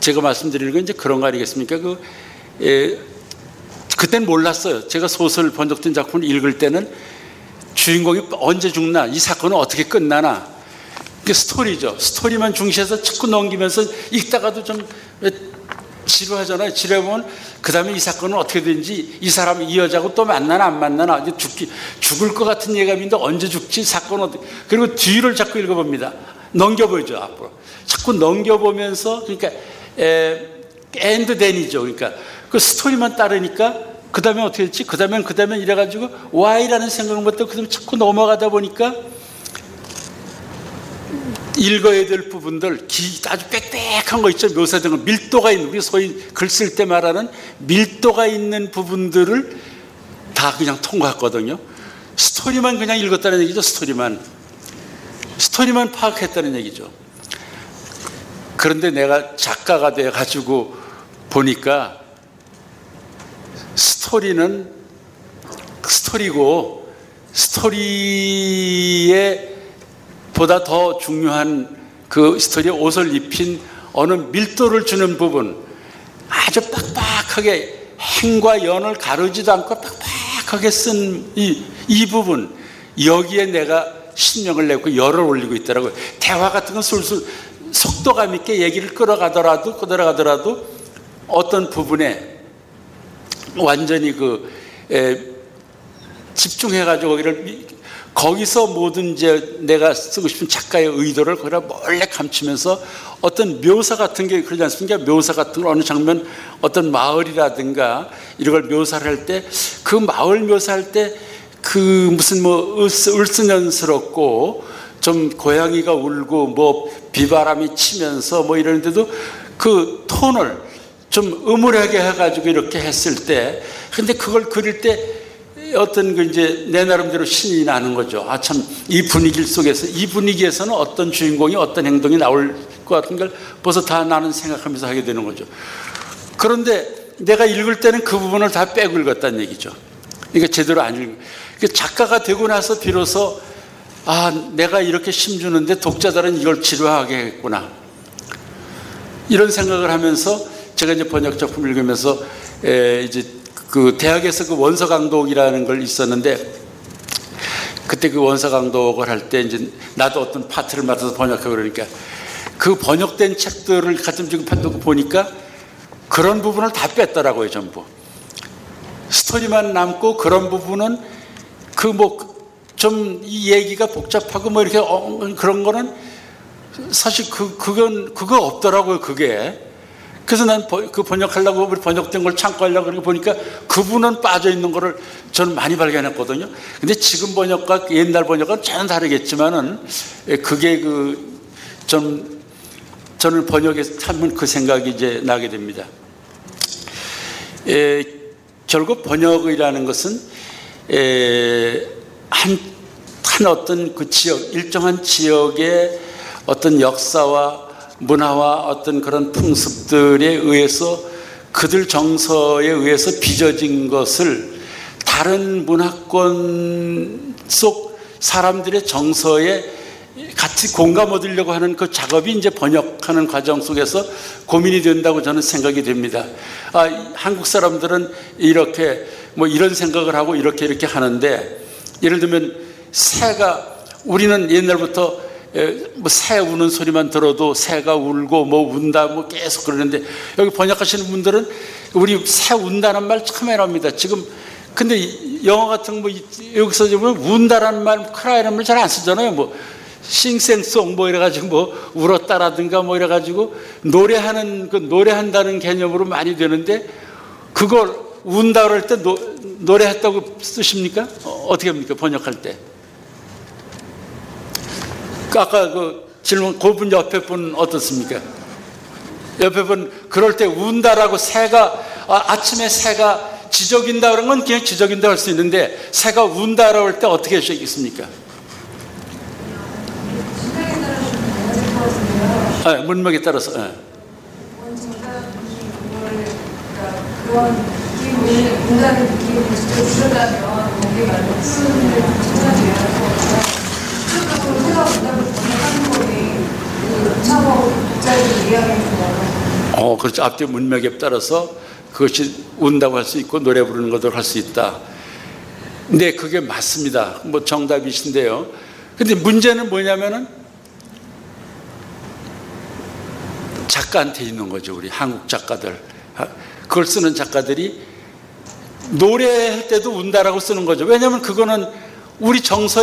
제가 말씀드리는 건 이제 그런 거 아니겠습니까? 그때는 몰랐어요. 제가 소설 번역된 작품을 읽을 때는 주인공이 언제 죽나, 이 사건은 어떻게 끝나나, 그게 스토리죠. 스토리만 중시해서 자꾸 넘기면서 읽다가도 좀 지루하잖아요. 지루해보면 그 다음에 이 사건은 어떻게 되는지, 이 사람, 이 여자하고 또 만나나 안 만나나, 이제 죽을 것 같은 예감인데 언제 죽지, 사건은 어떻게, 그리고 뒤를 자꾸 읽어봅니다. 넘겨보죠. 앞으로 자꾸 넘겨보면서, 그러니까 엔드 댄이죠. 그러니까 그 스토리만 따르니까 그 다음에 어떻게 됐지, 그 다음엔 이래가지고 Y라는 생각을 못하고 그 다음에 자꾸 넘어가다 보니까 읽어야 될 부분들, 아주 빽빽한 거 있죠. 묘사된 거, 밀도가 있는, 우리 소위 글 쓸 때 말하는 밀도가 있는 부분들을 다 그냥 통과했거든요. 스토리만 그냥 읽었다는 얘기죠. 스토리만 파악했다는 얘기죠. 그런데 내가 작가가 돼가지고 보니까 스토리는 스토리고, 스토리에 보다 더 중요한 그 스토리에 옷을 입힌 어느 밀도를 주는 부분, 아주 빡빡하게 행과 연을 가르지도 않고 빡빡하게 쓴 이 부분, 여기에 내가 신명을 내고 열을 올리고 있더라고요. 대화 같은 건 술술 속도감 있게 얘기를 끌어가더라도 어떤 부분에 완전히 집중해가지고 거기서 모든 이제 내가 쓰고 싶은 작가의 의도를 거기다 몰래 감추면서 어떤 묘사 같은 게 그러지 않습니까? 묘사 같은 거, 어느 장면, 어떤 마을이라든가 이런 걸 묘사를 할 때, 그 마을 묘사할 때 그 무슨 을스년스럽고 좀 고양이가 울고 비바람이 치면서 이러는데도 그 톤을 좀 음울하게 해가지고 이렇게 했을 때, 근데 그걸 그릴 때 어떤 이제 내 나름대로 신이 나는 거죠. 아, 참, 이 분위기 속에서, 이 분위기에서는 어떤 주인공이 어떤 행동이 나올 것 같은 걸 벌써 다 나는 생각하면서 하게 되는 거죠. 그런데 내가 읽을 때는 그 부분을 다 빼고 읽었다는 얘기죠. 그러니까 제대로 안 읽고. 작가가 되고 나서 비로소, 내가 이렇게 힘주는데 독자들은 이걸 지루하게 했구나, 이런 생각을 하면서 제가 이제 번역 작품을 읽으면서 이제 그 대학에서 그 원서 강독이라는 걸 있었는데, 그때 그 원서 강독을 할 때 이제 나도 어떤 파트를 맡아서 번역하고 그러니까 그 번역된 책들을 가끔 지금 보니까 그런 부분을 다 뺐더라고요. 전부 스토리만 남고, 그런 부분은 좀 이 얘기가 복잡하고 이렇게 그런 거는 사실 그거 없더라고요. 그게. 그래서 난 그 번역하려고, 번역된 걸 참고하려고 그러고 보니까 그분은 빠져 있는 거를 저는 많이 발견했거든요. 근데 지금 번역과 옛날 번역은 전혀 다르겠지만은, 그게 저는 번역에서 하면 그 생각이 이제 나게 됩니다. 결국 번역이라는 것은 한 어떤 그 지역, 일정한 지역의 어떤 역사와 문화와 어떤 그런 풍습들에 의해서, 그들 정서에 의해서 빚어진 것을 다른 문화권 속 사람들의 정서에 같이 공감 얻으려고 하는 그 작업이 이제 번역하는 과정 속에서 고민이 된다고 저는 생각이 됩니다. 한국 사람들은 이렇게 이런 생각을 하고 이렇게 하는데, 예를 들면 우리는 옛날부터 새 우는 소리만 들어도 새가 울고 운다 계속 그러는데, 여기 번역하시는 분들은 우리 새 운다는 말 참 해랍니다. 지금 근데 영어 같은 여기서 보면 운다라는 말, cry라는 말 잘 안 쓰잖아요. 싱생송 이래가지고 울었다라든가 이래가지고 노래한다는 개념으로 많이 되는데, 그걸 운다 그럴 때 노래했다고 쓰십니까? 어떻게 합니까? 번역할 때. 아까 그 질문, 그분 옆에 분 어떻습니까? 옆에 분, 그럴 때 운다라고 아침에 새가 지저귀인다 그런 건 그냥 지저귀인다 할 수 있는데, 새가 운다라고 할 때 어떻게 하시겠습니까? 문맥에 따라서. 그런 느낌을, 운다는 느낌을 직접 주셨다면 거기에 말고 쓰는 데 정상이에요. 새가 운다고 번역하는 거에 차하고 독자들이 이해하는 거예요. 그렇죠. 앞뒤 문맥에 따라서 그것이 운다고 할 수 있고 노래 부르는 것도 할 수 있다. 근데 그게 맞습니다. 뭐 정답이신데요. 근데 문제는 뭐냐면은 작가한테 있는 거죠. 우리 한국 작가들. 그걸 쓰는 작가들이 노래할 때도 운다라고 쓰는 거죠. 왜냐하면 그거는 우리 정서